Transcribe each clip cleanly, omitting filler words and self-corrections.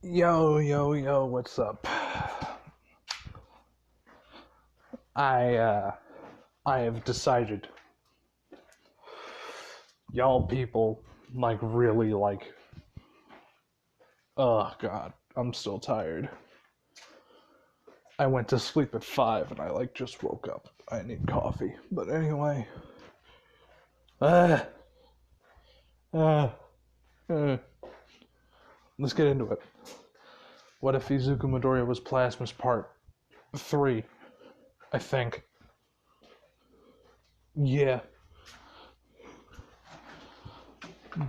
Yo, what's up? I have decided, y'all people, really, oh god, I'm still tired. I went to sleep at 5 and I, just woke up. I need coffee. But anyway, uh, uh, uh, let's get into it. What if Izuku Midoriya was Plasmus part 3? I think. Yeah.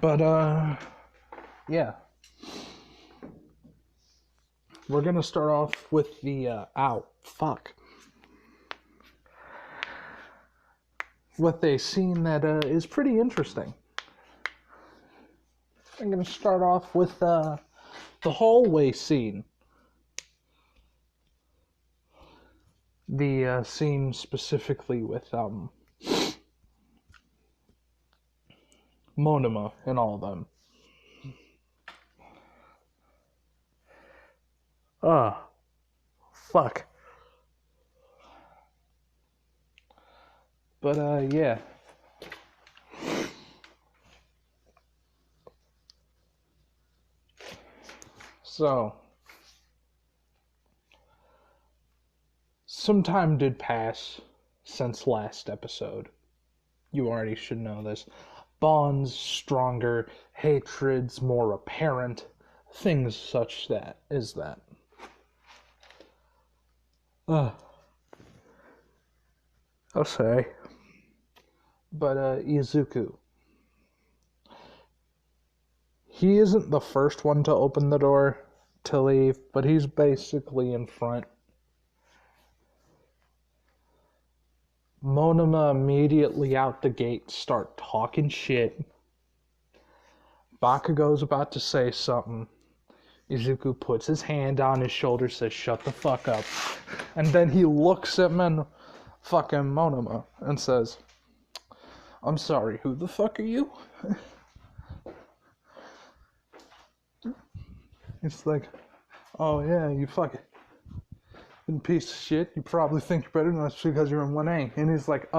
But, yeah. We're gonna start off with the, with a scene that, is pretty interesting. I'm gonna start off with, the hallway scene. The, scene specifically with, Monoma and all of them. Fuck. But, yeah. So, some time did pass since last episode. You already should know this. Bonds stronger, hatreds more apparent, things such that is that. I'll say. But Izuku. He isn't the first one to open the door to leave, but he's basically in front. Monoma immediately out the gate start talking shit. Bakugo's about to say something. Izuku puts his hand on his shoulder, says, "Shut the fuck up." And then he looks at fucking Monoma and says, "I'm sorry, who the fuck are you?" It's like, "Oh yeah, you fucking piece of shit. You probably think you're better than us because you're in 1A. And he's like,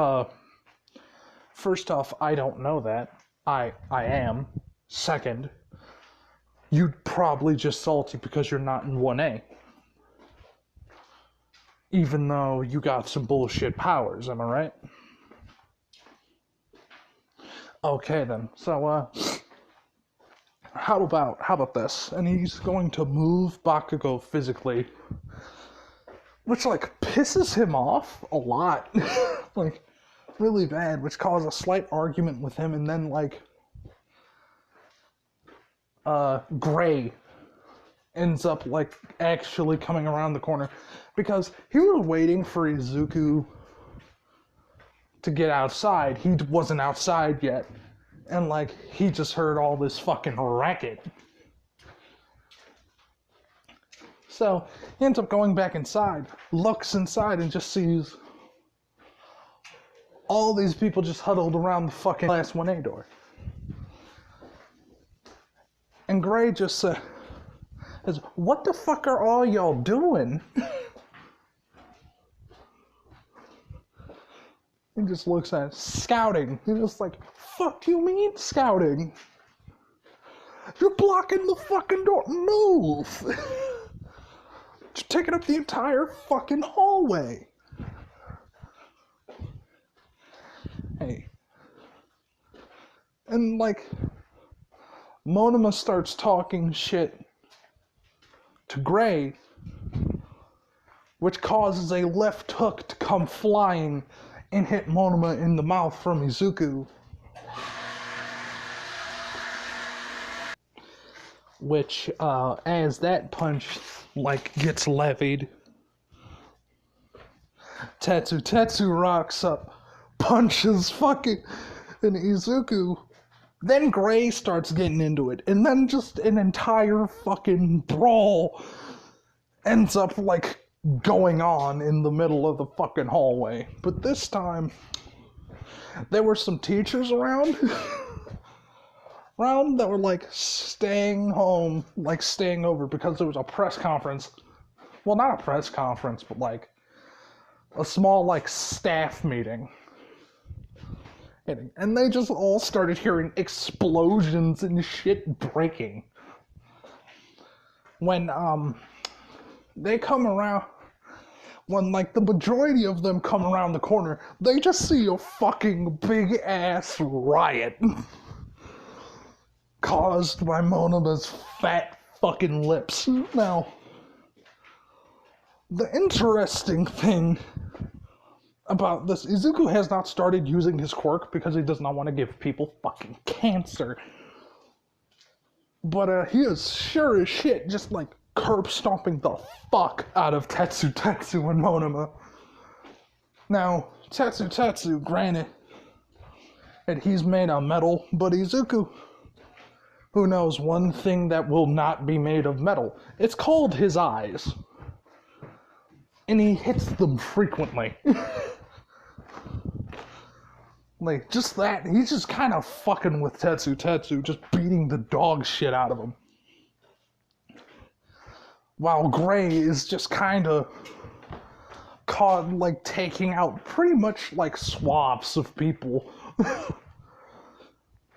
first off, I don't know that. I am. Second, you'd probably just salty because you're not in 1A. Even though you got some bullshit powers, am I right? Okay then. So, how about this?" And he's going to move Bakugo physically, which, pisses him off a lot. Really bad, which caused a slight argument with him, and then, Gray ends up, actually coming around the corner, because he was waiting for Izuku to get outside. He wasn't outside yet, and, he just heard all this fucking racket. So, he ends up going back inside, looks inside, and just sees all these people just huddled around the fucking last 1A door. And Gray just says, "What the fuck are all y'all doing?" He just looks at it, "Scouting." He's just like, "Fuck do you mean scouting? You're blocking the fucking door. Move!" You're taking up the entire fucking hallway. Hey. And, Monoma starts talking shit to Gray, which causes a left hook to come flying and hit Monoma in the mouth from Izuku. Which, as that punch, gets levied, Tetsu rocks up, punches fucking and Izuku. Then Gray starts getting into it, and then just an entire fucking brawl ends up, going on in the middle of the fucking hallway. But this time, there were some teachers around, around that were like staying home, like staying over because there was a press conference. Well, not a press conference, but like a small like staff meeting. And they just all started hearing explosions and shit breaking. When they come around, when like the majority of them come around the corner, they just see a fucking big ass riot caused by Monoma's fat fucking lips. Now, the interesting thing about this, Izuku has not started using his quirk because he does not want to give people fucking cancer. But he is sure as shit just like curb stomping the fuck out of Tetsu and Monoma. Now, Tetsu, granted, and he's made of metal, but Izuku, who knows one thing that will not be made of metal? It's called his eyes. And he hits them frequently. Like, just that, he's just kind of fucking with Tetsu, just beating the dog shit out of him. While Gray is just kind of caught, like, taking out pretty much, like, swaths of people.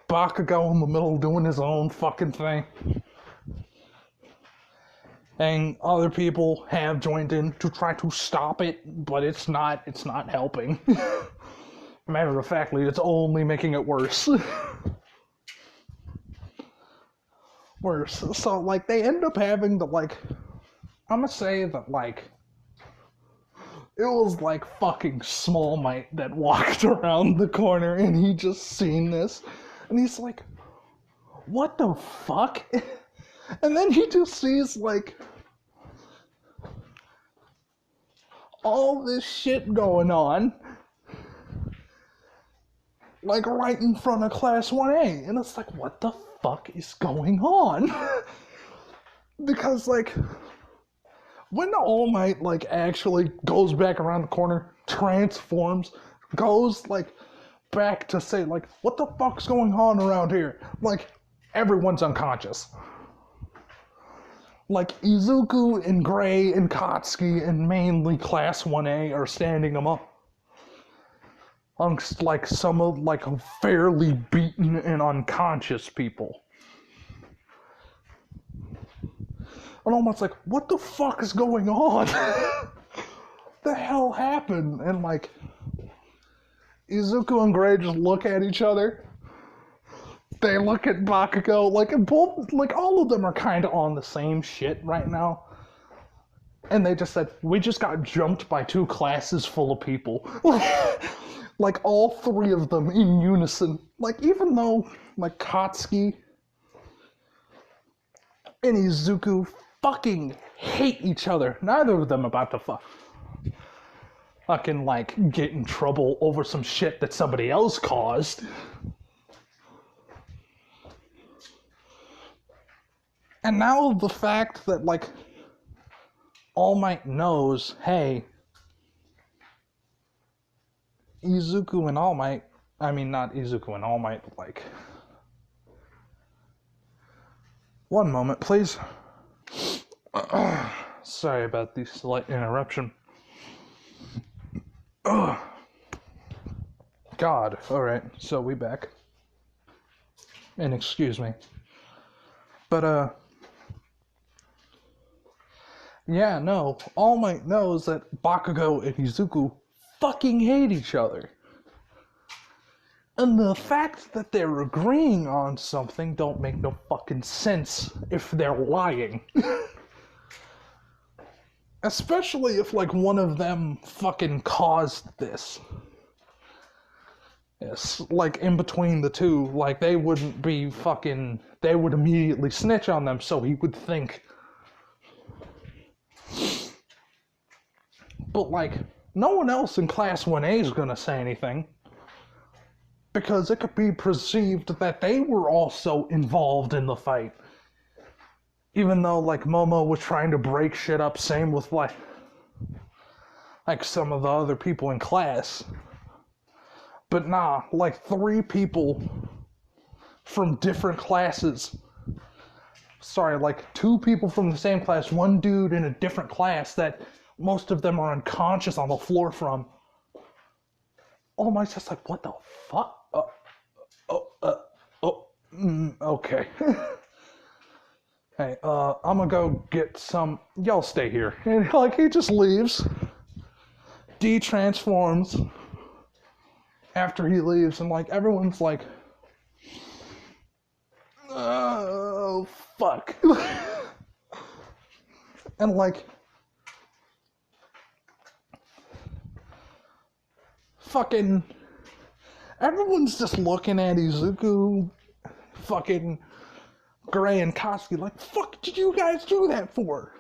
Bakugo in the middle doing his own fucking thing. And other people have joined in to try to stop it, but it's not helping. Matter of factly, it's only making it worse. Worse. So, like, they end up having to, like, I'm gonna say that, like, it was, like, fucking Small Might that walked around the corner and he just seen this. And he's like, what the fuck? And then he just sees, like, all this shit going on. Like, right in front of Class 1A. And it's like, what the fuck is going on? Because, like, when All Might, like, actually goes back around the corner, transforms, goes, like, back to say, like, what the fuck's going on around here? Like, everyone's unconscious. Like, Izuku and Gray and Katsuki and mainly Class 1A are standing them up. Amongst, like, some of, like, fairly beaten and unconscious people. And almost like, what the fuck is going on? The hell happened? And, like, Izuku and Gray just look at each other. They look at Bakugo, like, both, like, all of them are kind of on the same shit right now. And they just said, we just got jumped by 2 classes full of people. Like, all 3 of them in unison. Like, even though, like, Katsuki and Izuku fucking hate each other, neither of them about to fucking, like, get in trouble over some shit that somebody else caused. And now the fact that, like, All Might knows, hey, Izuku and All Might, I mean, not Izuku and All Might, but, like, one moment, please. Sorry about the slight interruption. God, alright, so we back. And excuse me. But, yeah, no, All Might knows that Bakugo and Izuku fucking hate each other. And the fact that they're agreeing on something don't make no fucking sense if they're lying. Especially if, like, one of them fucking caused this. Yes, like, in between the two, like, they wouldn't be fucking, they would immediately snitch on them, so he would think. But, like, no one else in Class 1A is gonna say anything. Because it could be perceived that they were also involved in the fight. Even though, like, Momo was trying to break shit up, same with, like some of the other people in class. But nah, like, 3 people from different classes. Sorry, like 2 people from the same class, 1 dude in a different class that most of them are unconscious on the floor from. Oh my, just like, what the fuck? Okay. Hey, I'm gonna go get some, y'all stay here. And like, he just leaves. D transforms after he leaves, and like, everyone's like, oh, fuck. And like, fucking, everyone's just looking at Izuku, fucking Gray and Katsuki like, fuck did you guys do that for?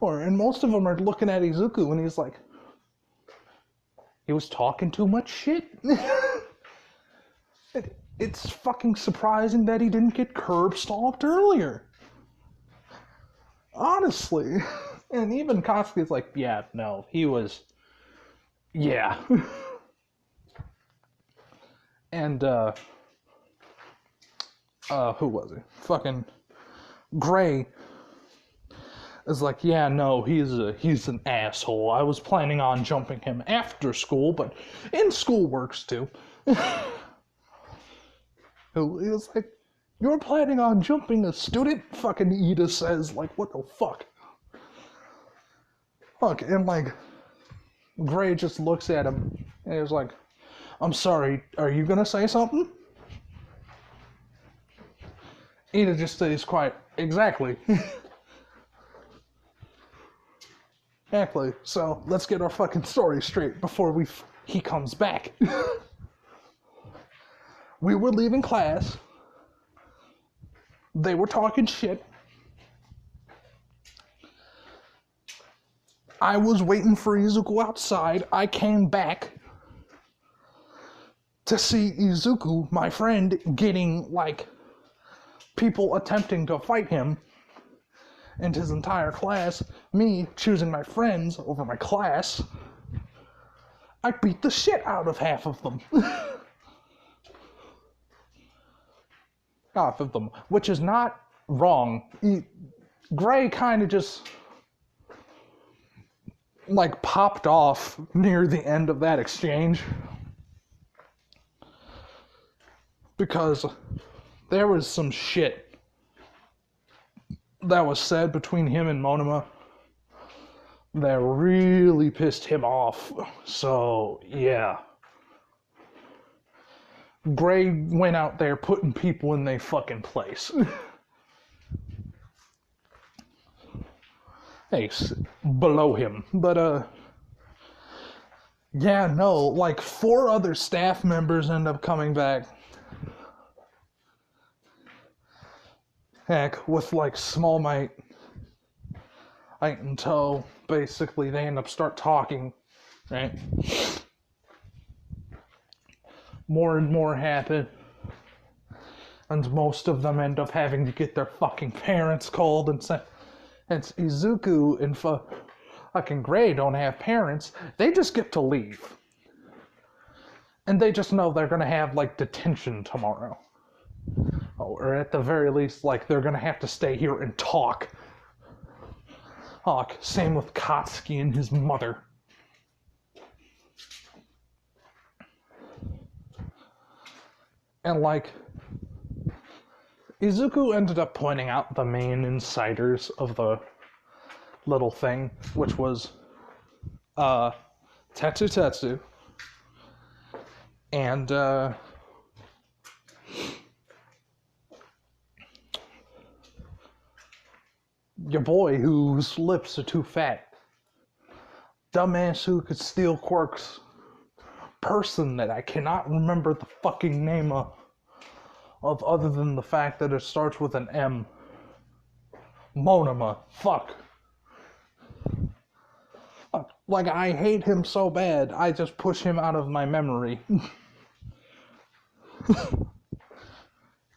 And most of them are looking at Izuku and he's like, he was talking too much shit. It's fucking surprising that he didn't get curb stomped earlier. Honestly. And even Katsuki's like, yeah, no, he was, yeah. And, who was he? Fucking Gray is like, yeah, no, he's an asshole. I was planning on jumping him after school, but in school works too. He was like, you're planning on jumping a student? Fucking Ida says, like, what the fuck? Fuck, and like, Gray just looks at him, and he's like, I'm sorry, are you gonna say something? Ida just stays quiet. Exactly. Exactly. So, let's get our fucking story straight before he comes back. We were leaving class. They were talking shit. I was waiting for Izuku outside. I came back to see Izuku, my friend, getting, like, people attempting to fight him and his entire class. Me choosing my friends over my class. I beat the shit out of half of them. Half of them, which is not wrong. Gray kind of just like popped off near the end of that exchange because there was some shit that was said between him and Monoma that really pissed him off. So yeah, Gray went out there putting people in their fucking place. Hey, below him. But, yeah, no, like 4 other staff members end up coming back. Heck, with like Small Might in tow, basically, they end up start talking, right? More and more happen, and most of them end up having to get their fucking parents called and say, it's Izuku and fucking Gray don't have parents, they just get to leave. And they just know they're gonna have, like, detention tomorrow. Or at the very least, like, they're gonna have to stay here and talk. Same with Katsuki and his mother. And, like, Izuku ended up pointing out the main insiders of the little thing, which was Tetsu and your boy whose lips are too fat. Dumbass who could steal quirks. Person that I cannot remember the fucking name of other than the fact that it starts with an M. Monoma. Fuck. Like, I hate him so bad, I just push him out of my memory.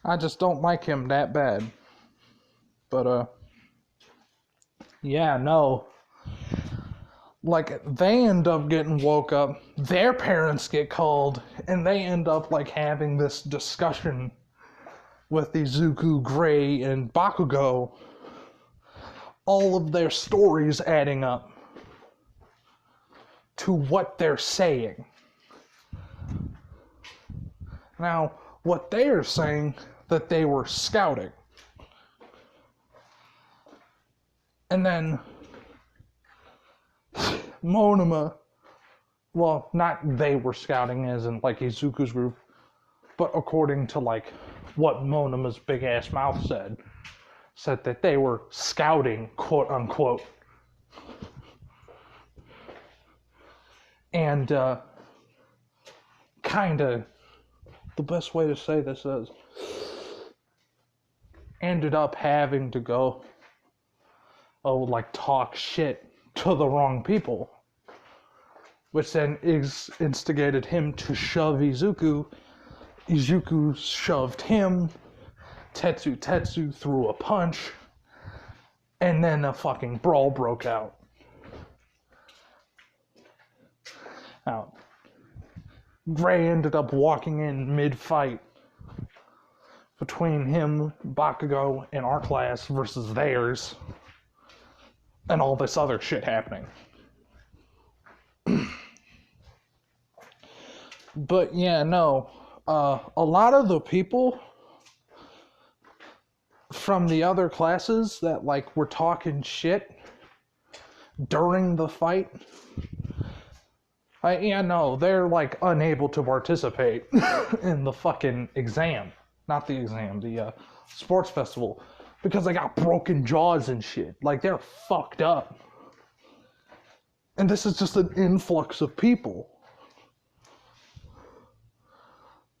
I just don't like him that bad. But, yeah, no. like, they end up getting woke up, their parents get called, and they end up, like, having this discussion with Izuku, Gray, and Bakugo, all of their stories adding up to what they're saying. Now, what they are saying, that they were scouting. And then Monoma, well, not they were scouting as in like Izuku's group, but according to like what Monoma's big ass mouth said that they were scouting, quote unquote. And kinda, the best way to say this is, ended up having to go, like talk shit to the wrong people, which then instigated him to shove Izuku. Izuku shoved him. Tetsu threw a punch, and then a fucking brawl broke out. Now, Gray ended up walking in mid-fight between him, Bakugo, and our class versus theirs, and all this other shit happening. But yeah, no, a lot of the people from the other classes that like were talking shit during the fight, they're like unable to participate in the fucking exam. Not the exam, the sports festival, because they got broken jaws and shit. Like, they're fucked up. And this is just an influx of people.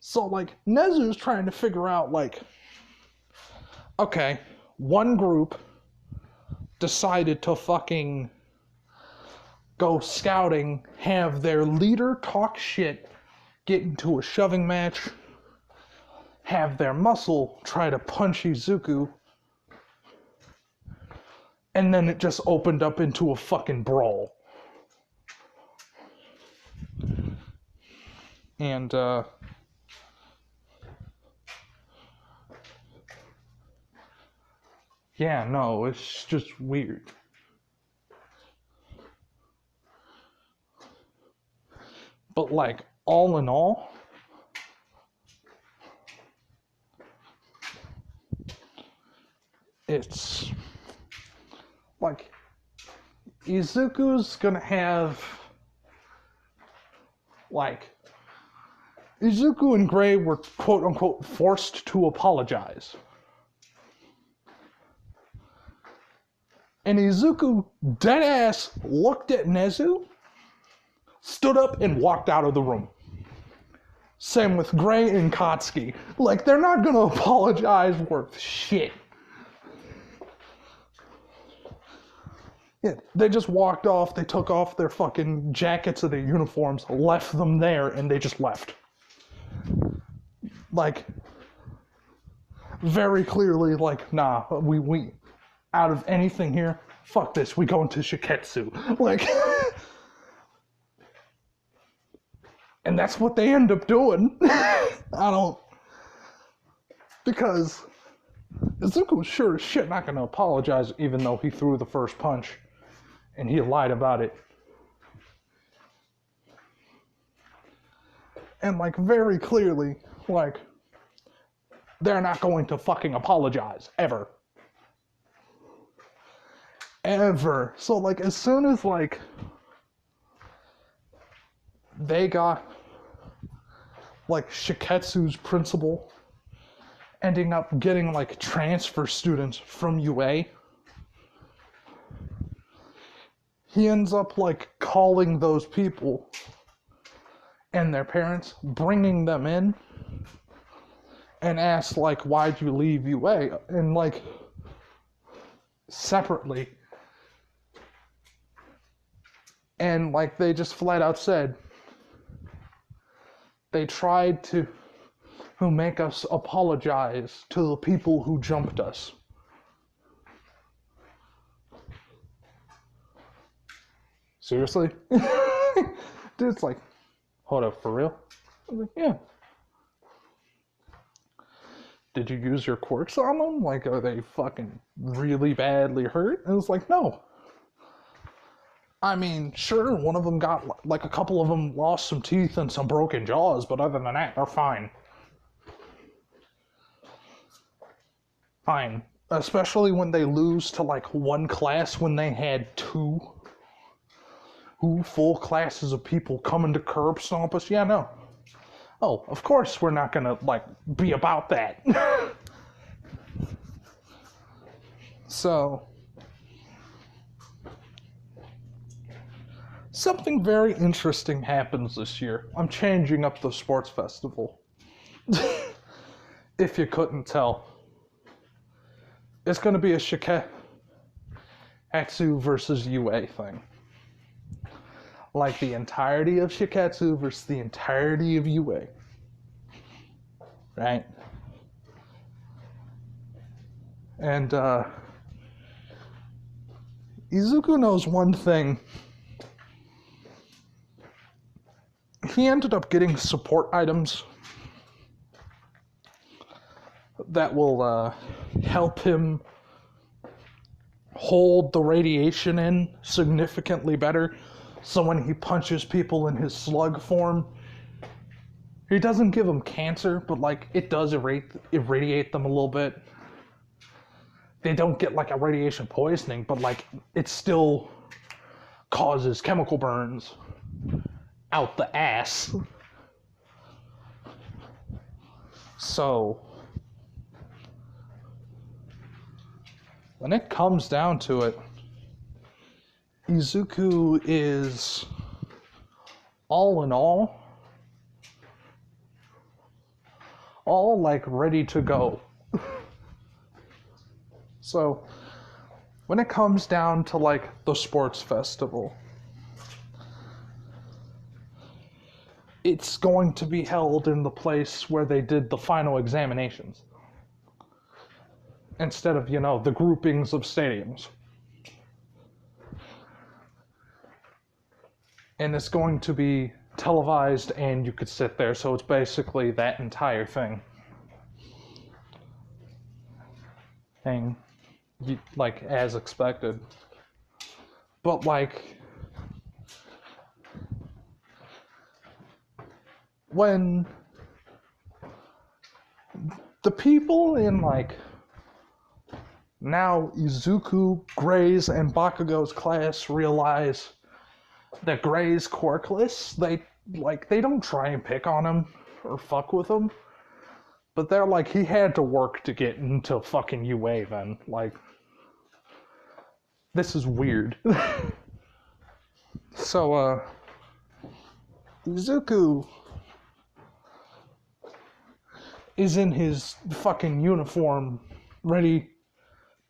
So, like, Nezu's trying to figure out, like, okay, one group decided to fucking go scouting, have their leader talk shit, get into a shoving match, have their muscle try to punch Izuku, and then it just opened up into a fucking brawl. And, yeah, no, it's just weird. But, like, all in all, it's like Izuku's gonna have, like, Izuku and Gray were quote unquote forced to apologize. And Izuku deadass looked at Nezu, stood up, and walked out of the room. Same with Gray and Katsuki. Like, they're not gonna apologize worth shit. Yeah, they just walked off, they took off their fucking jackets of their uniforms, left them there, and they just left. Like, very clearly, like, nah, we out of anything here, fuck this, we go into Shiketsu. Like, and that's what they end up doing. Because Izuku was sure as shit not gonna apologize, even though he threw the first punch, and he lied about it. And, like, very clearly, like, they're not going to fucking apologize, ever. Ever. So, like, as soon as, like, they got, like, Shiketsu's principal ending up getting, like, transfer students from UA, he ends up, like, calling those people and their parents, bringing them in, and asks, like, why'd you leave UA? And, like, separately. And, like, they just flat out said, they tried to make us apologize to the people who jumped us. seriously? Dude's like, hold up, for real? I was like, yeah. Did you use your quirks on them? Like, are they fucking really badly hurt? And it's like, no. I mean, sure, one of them got, like, a couple of them lost some teeth and some broken jaws, but other than that, they're fine. Fine. Especially when they lose to, like, one class when they had two full classes of people coming to curb stomp us. Yeah, no. Oh, of course we're not gonna, like, be about that. So, something very interesting happens this year. I'm changing up the sports festival. If you couldn't tell. It's going to be a Shiketsu versus UA thing. Like the entirety of Shiketsu versus the entirety of UA. Right? And, Izuku knows one thing. He ended up getting support items that will help him hold the radiation in significantly better. So when he punches people in his slug form, he doesn't give them cancer, but like it does irradiate them a little bit. They don't get like a radiation poisoning, but like it still causes chemical burns out the ass. So when it comes down to it, Izuku is, all in all like ready to go. So when it comes down to like the sports festival, it's going to be held in the place where they did the final examinations, instead of, the groupings of stadiums. And it's going to be televised and you could sit there, so it's basically that entire thing. Like, as expected. But, like, when the people in, like, now Izuku, Gray's, and Bakugo's class realize that Gray's quirkless, they don't try and pick on him or fuck with him, but they're like, he had to work to get into fucking UA then. Like, this is weird. So, Izuku is in his fucking uniform, ready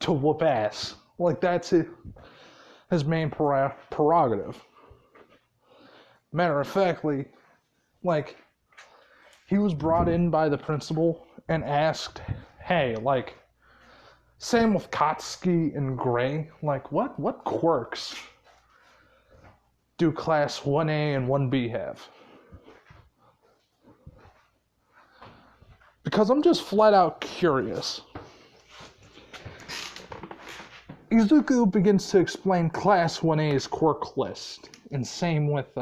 to whoop ass. Like, that's his main prerogative. Matter of factly, like, he was brought in by the principal and asked, hey, like, same with Katsuki and Gray, like, what quirks do class 1A and 1B have? Because I'm just flat out curious. Izuku begins to explain class 1A's quirk list, and same with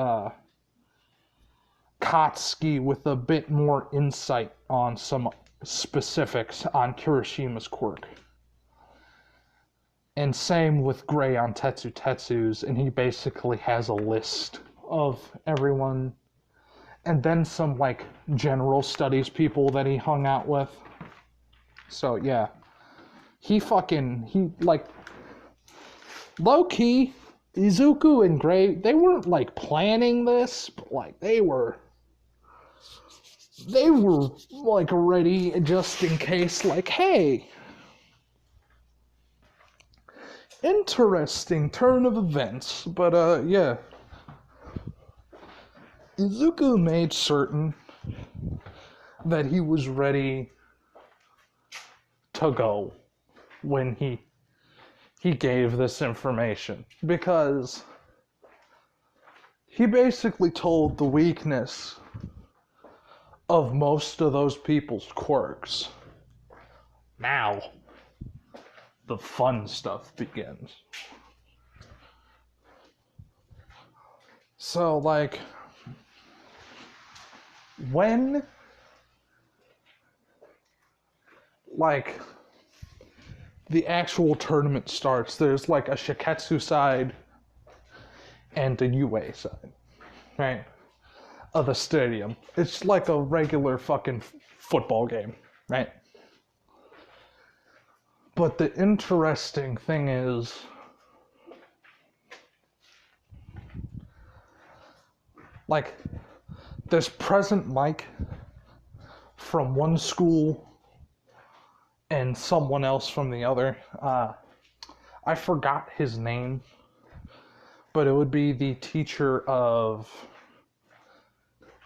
Katsuki, with a bit more insight on some specifics on Kirishima's quirk. And same with Gray on Tetsu's, and he basically has a list of everyone, and then some, like, general studies people that he hung out with. So, yeah. Low-key, Izuku and Gray, they weren't, like, planning this, but, like, they were, like, ready just in case, like, hey, interesting turn of events. But, yeah. Izuku made certain that he was ready to go when he gave this information, because he basically told the weakness of most of those people's quirks. Now, the fun stuff begins. So, like, when, like, the actual tournament starts, there's, like, a Shiketsu side and a UA side, right, of the stadium. It's like a regular fucking football game, right? But the interesting thing is, like, there's present Mike from one school and someone else from the other. I forgot his name, but it would be the teacher of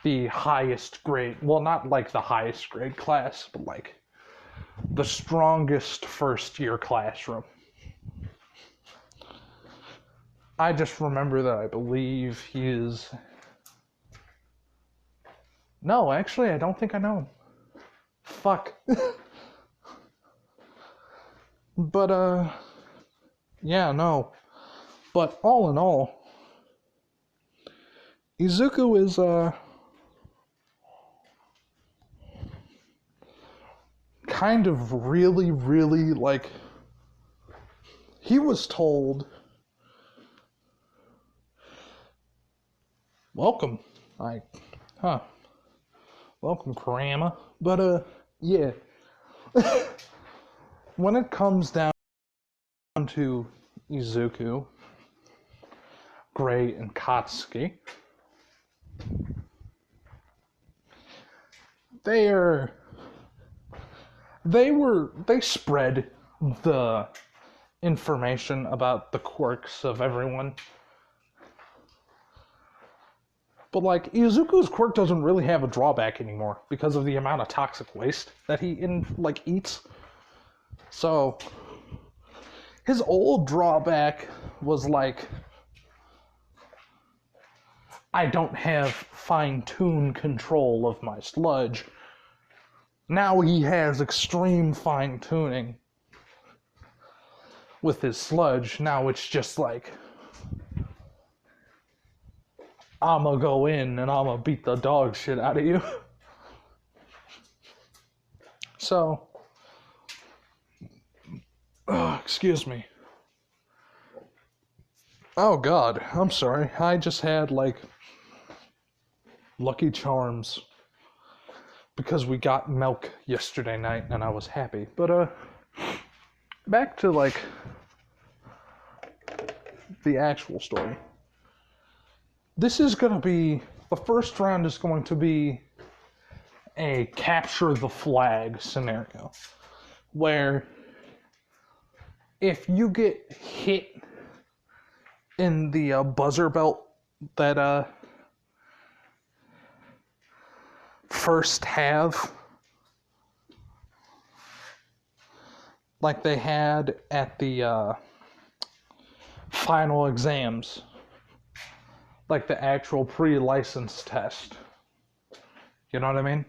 the highest grade, well, not like the highest grade class, but like the strongest first year classroom. I just remember that I believe he is... No, actually, I don't think I know him. Fuck. But, yeah, no. But all in all, Izuku is, kind of really, really, like, he was told, welcome, welcome, Karama, but, yeah, when it comes down to Izuku, Gray, and Katsuki, they spread the information about the quirks of everyone. But, like, Izuku's quirk doesn't really have a drawback anymore because of the amount of toxic waste that he, eats. So, his old drawback was, like, I don't have fine-tuned control of my sludge. Now he has extreme fine-tuning with his sludge. Now it's just like, I'ma go in and I'ma beat the dog shit out of you. So, excuse me. Oh God, I'm sorry. I just had like Lucky Charms because we got milk yesterday night and I was happy. But back to like the actual story. This is going to be, the first round is going to be a capture the flag scenario, where if you get hit in the buzzer belt that first have, like they had at the final exams, like the actual pre-license test. You know what I mean?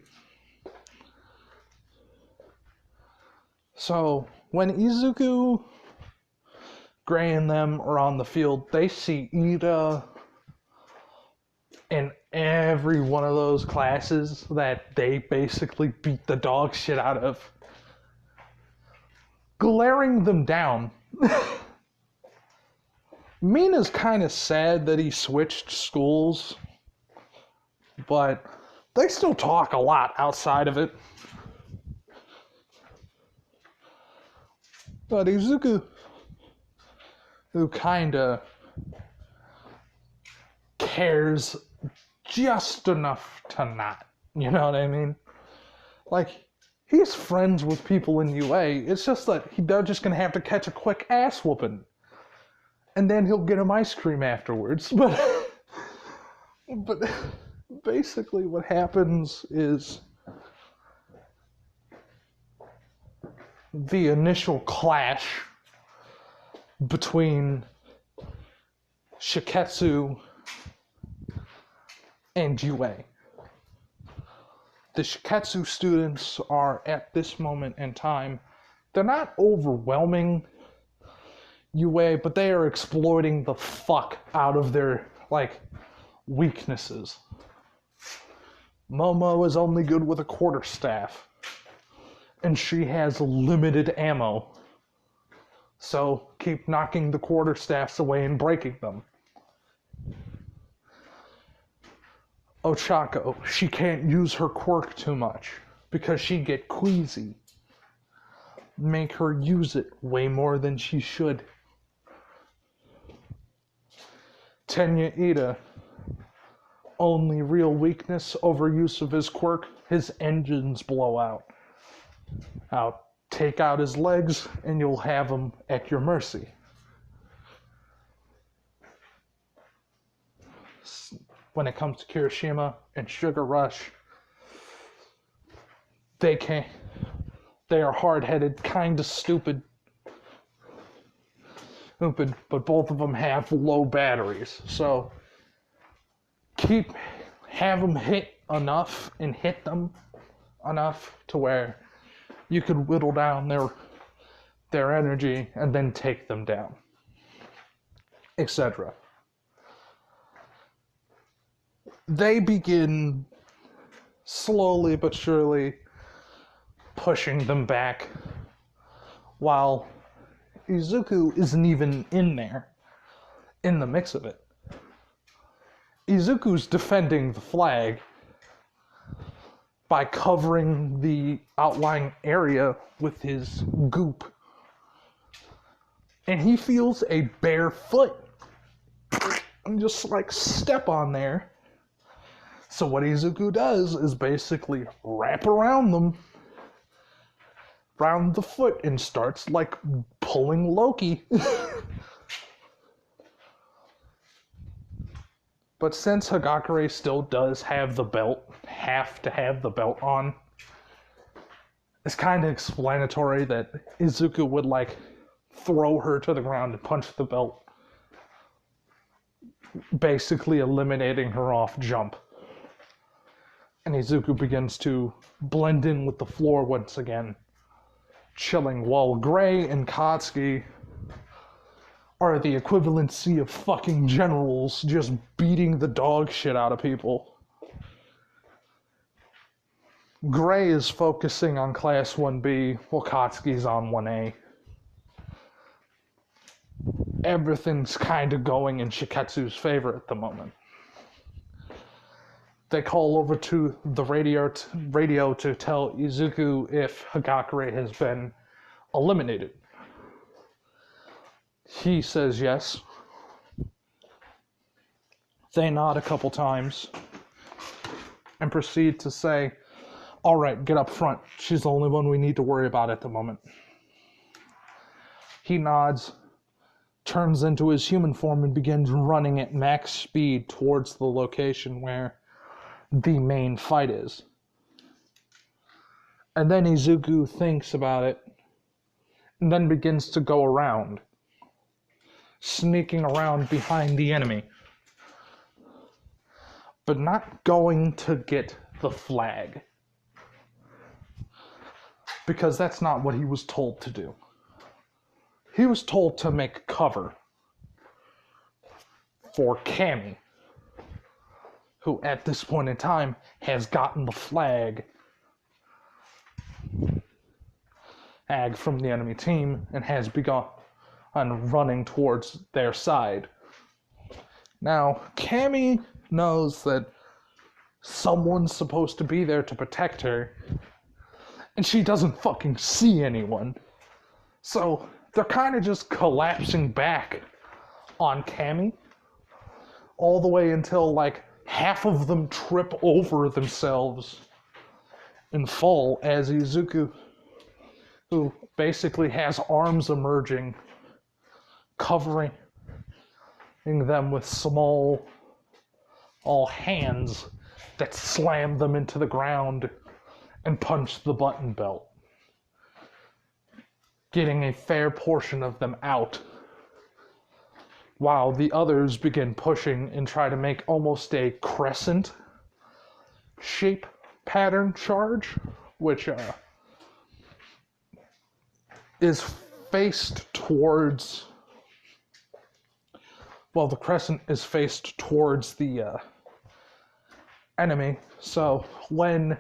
So, when Izuku, Gray, and them are on the field, they see Ida in every one of those classes that they basically beat the dog shit out of, glaring them down. Mina's kind of sad that he switched schools, but they still talk a lot outside of it. But Izuku, who kind of cares just enough to not, you know what I mean? Like, he's friends with people in UA, it's just that they're just going to have to catch a quick ass whooping. And then he'll get him ice cream afterwards. But basically what happens is the initial clash between Shiketsu and UA. The Shiketsu students are, at this moment in time, they're not overwhelming UA, but they are exploiting the fuck out of their, weaknesses. Momo is only good with a quarterstaff, and she has limited ammo. So keep knocking the quarterstaffs away and breaking them. Ochako, she can't use her quirk too much because she'd get queasy. Make her use it way more than she should. Tenya Ida, only real weakness, overuse of his quirk, his engines blow out. Take out his legs and you'll have him at your mercy. When it comes to Kirishima and Sugar Rush, they are hard-headed, kind of stupid, but both of them have low batteries. So have them hit enough and hit them enough to where you could whittle down their energy and then take them down, etc. They begin slowly but surely pushing them back, while Izuku isn't even in the mix of it. Izuku's defending the flag by covering the outlying area with his goop. And he feels a bare foot and just step on there. So what Izuku does is basically wrap around the foot, and starts pulling Loki. But since Hagakure still does have to have the belt on, it's kind of explanatory that Izuku would throw her to the ground and punch the belt, basically eliminating her off jump. And Izuku begins to blend in with the floor once again, chilling, while Gray and Katsuki are the equivalency of fucking generals just beating the dog shit out of people. Gray is focusing on Class 1B, while Katsuki's on 1A. Everything's kind of going in Shiketsu's favor at the moment. They call over to the radio to tell Izuku if Hagakure has been eliminated. He says yes. They nod a couple times and proceed to say, "All right, get up front. She's the only one we need to worry about at the moment." He nods, turns into his human form, and begins running at max speed towards the location where the main fight is. And then Izuku thinks about it and then begins to go around, sneaking around behind the enemy, but not going to get the flag, because that's not what he was told to do. He was told to make cover for Cammy, who at this point in time has gotten the flag from the enemy team and has begun running towards their side. Now, Cammy knows that someone's supposed to be there to protect her, and she doesn't fucking see anyone. So they're kind of just collapsing back on Cammy, all the way until half of them trip over themselves and fall, as Izuku, who basically has arms emerging, covering them with small hands that slam them into the ground and punch the button belt, getting a fair portion of them out, while the others begin pushing and try to make almost a crescent shape pattern charge, which is faced towards, well, the crescent is faced towards the enemy. So when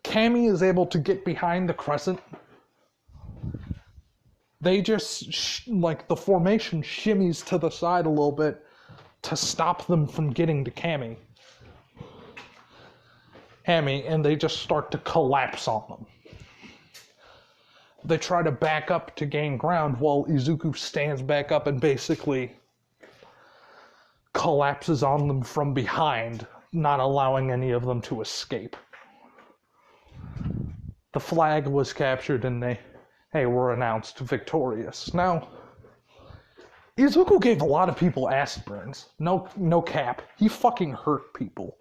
Cammy is able to get behind the crescent, they just, like, the formation shimmies to the side a little bit to stop them from getting to Cammy, and they just start to collapse on them. They try to back up to gain ground while Izuku stands back up and basically collapses on them from behind, not allowing any of them to escape. The flag was captured and they were announced victorious. Now, Izuku gave a lot of people acid burns. No cap. He fucking hurt people.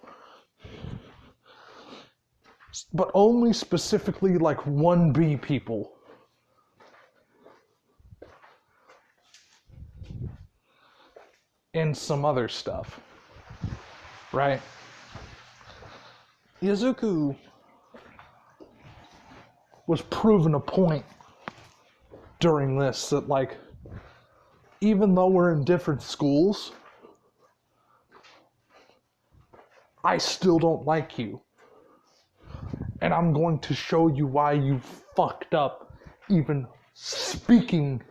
But only specifically like 1B people. And some other stuff. Right? Izuku was proven a point during this that, like, even though we're in different schools, I still don't like you. And I'm going to show you why you fucked up even speaking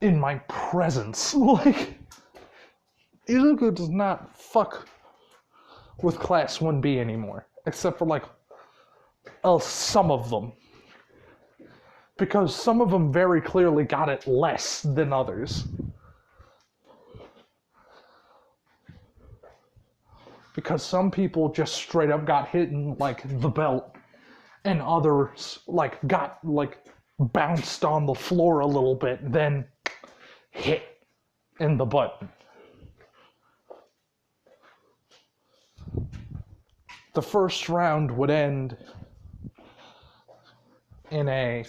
in my presence. Like, Izuku does not fuck with Class 1B anymore. Except for, like, some of them. Because some of them very clearly got it less than others. Because some people just straight up got hit in, like, the belt. And others, like, got, like, bounced on the floor a little bit, then hit in the butt. The first round would end in a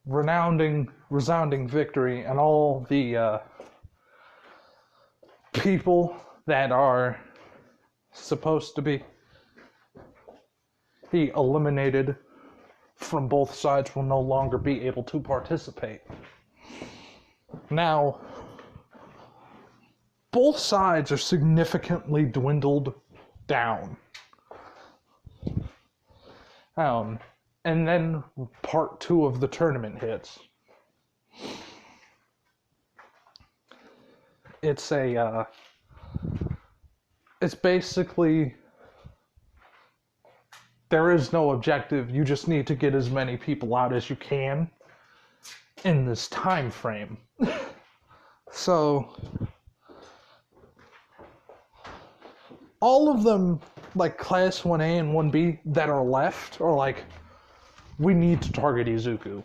resounding victory, and all the people that are supposed to be eliminated from both sides will no longer be able to participate. Now, both sides are significantly dwindled down. And then part 2 of the tournament hits. It's basically, there is no objective. You just need to get as many people out as you can in this time frame. So, all of them, like Class 1A and 1B that are left, are like, we need to target Izuku,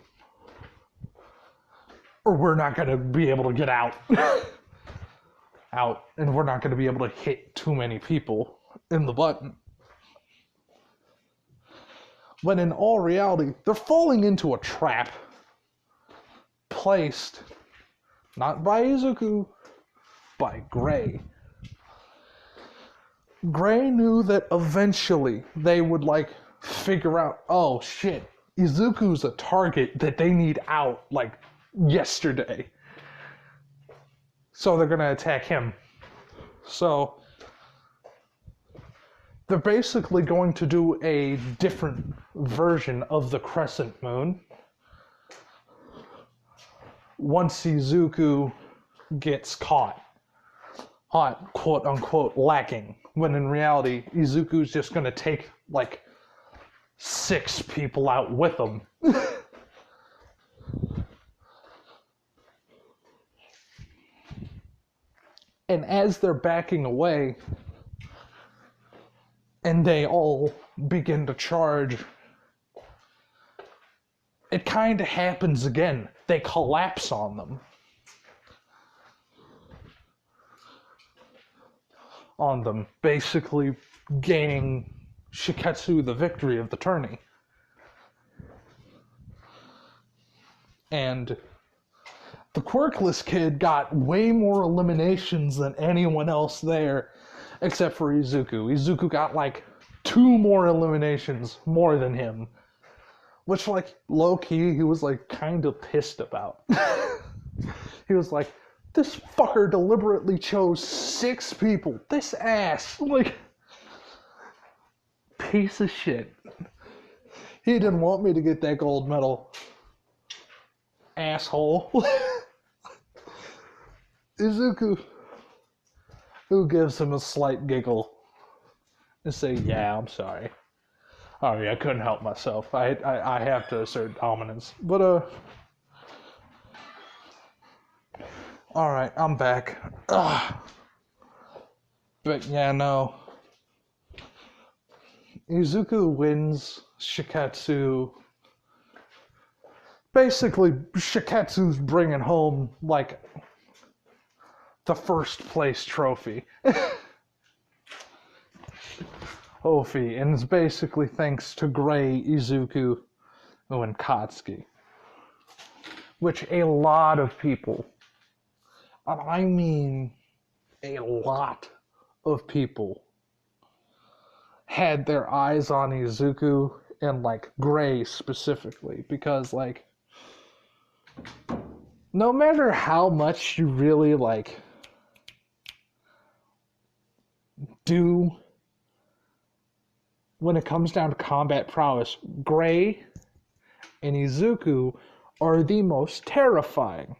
or we're not going to be able to get out, and we're not going to be able to hit too many people in the button. When in all reality, they're falling into a trap placed not by Izuku, by Gray. Gray knew that eventually they would, like, figure out, oh shit, Izuku's a target that they need out, like, yesterday. So they're gonna attack him. So they're basically going to do a different version of the crescent moon once Izuku gets caught, quote unquote, lacking. When in reality, Izuku's just gonna take, like, 6 people out with him. And as they're backing away, and they all begin to charge, it kind of happens again. They collapse on them. Basically gaining Shiketsu the victory of the tourney. And the quirkless kid got way more eliminations than anyone else there, Except for Izuku. Izuku got like 2 more eliminations more than him. Which, like, low-key, he was, like, kind of pissed about. He was like, this fucker deliberately chose 6 people. This ass. Like, piece of shit. He didn't want me to get that gold medal. Asshole. Izuku, who gives him a slight giggle and say, yeah, I'm sorry. Oh yeah, I couldn't help myself. I have to assert dominance. But alright, I'm back. Ugh. But yeah, no. Izuku wins Shiketsu. Basically, Shiketsu's bringing home, like, the first place trophy. Ofi, and it's basically thanks to Gray, Izuku, and Katsuki. Which a lot of people, and I mean a lot of people, had their eyes on Izuku and, like, Gray specifically. Because, like, no matter how much you really, like, do when it comes down to combat prowess, Gray and Izuku are the most terrifying.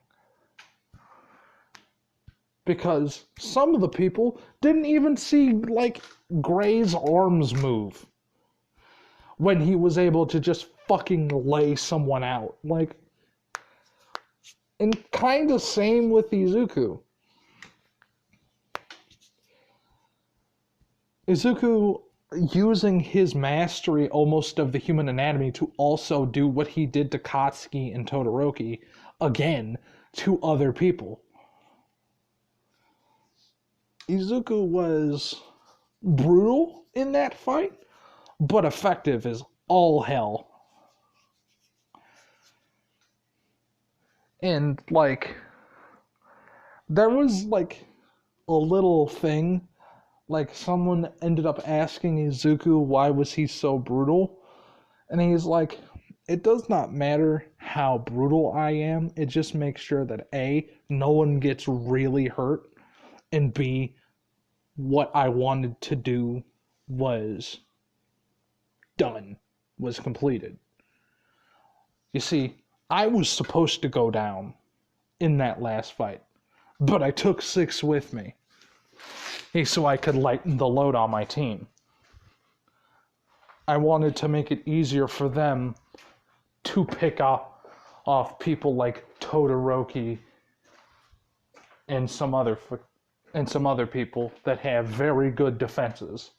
Because some of the people didn't even see, like, Gray's arms move when he was able to just fucking lay someone out. Like, and kind of same with Izuku. Izuku using his mastery almost of the human anatomy to also do what he did to Katsuki and Todoroki again to other people. Izuku was brutal in that fight, but effective as all hell. And, like, there was, like, a little thing. Like, someone ended up asking Izuku why was he so brutal. And he's like, it does not matter how brutal I am. It just makes sure that A, no one gets really hurt. And B, what I wanted to do was done. Was completed. You see, I was supposed to go down in that last fight. But I took 6 with me. So I could lighten the load on my team. I wanted to make it easier for them to pick off people like Todoroki and some other people that have very good defenses,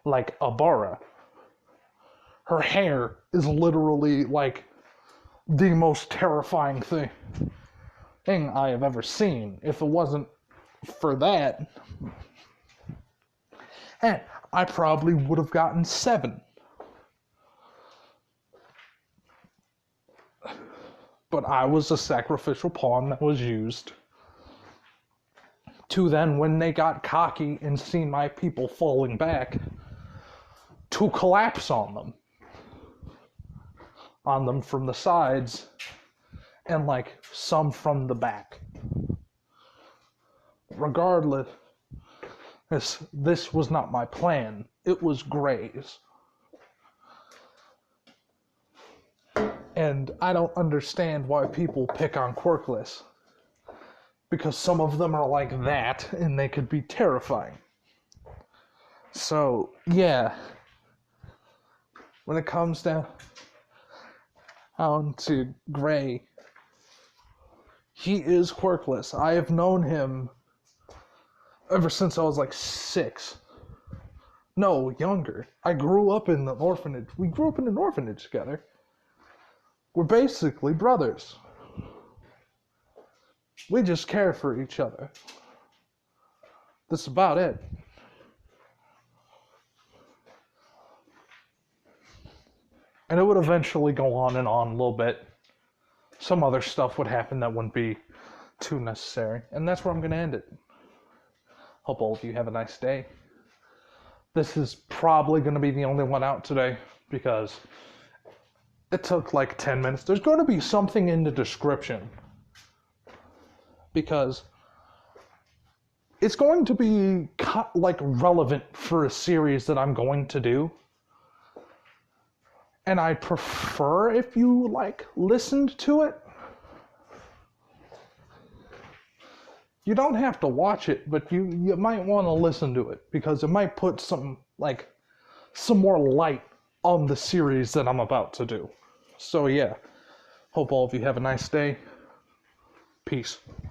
like Abara. Her hair is literally like the most terrifying thing I have ever seen. If it wasn't for that, I probably would have gotten 7. But I was a sacrificial pawn that was used to then, when they got cocky and seen my people falling back, to collapse on them from the sides and, like, some from the back. Regardless, this was not my plan. It was Gray's. And I don't understand why people pick on Quirkless. Because some of them are like that, and they could be terrifying. So, yeah. When it comes down to Gray, he is Quirkless. I have known him ever since I was like 6. No, younger. I grew up in the orphanage. We grew up in an orphanage together. We're basically brothers. We just care for each other. That's about it. And it would eventually go on and on a little bit. Some other stuff would happen that wouldn't be too necessary. And that's where I'm going to end it. Hope all of you have a nice day. this is probably going to be the only one out today because it took like 10 minutes. There's going to be something in the description because it's going to be like relevant for a series that I'm going to do. And I prefer if you like listened to it. You don't have to watch it, but you might want to listen to it because it might put some more light on the series that I'm about to do. So yeah, hope all of you have a nice day. Peace.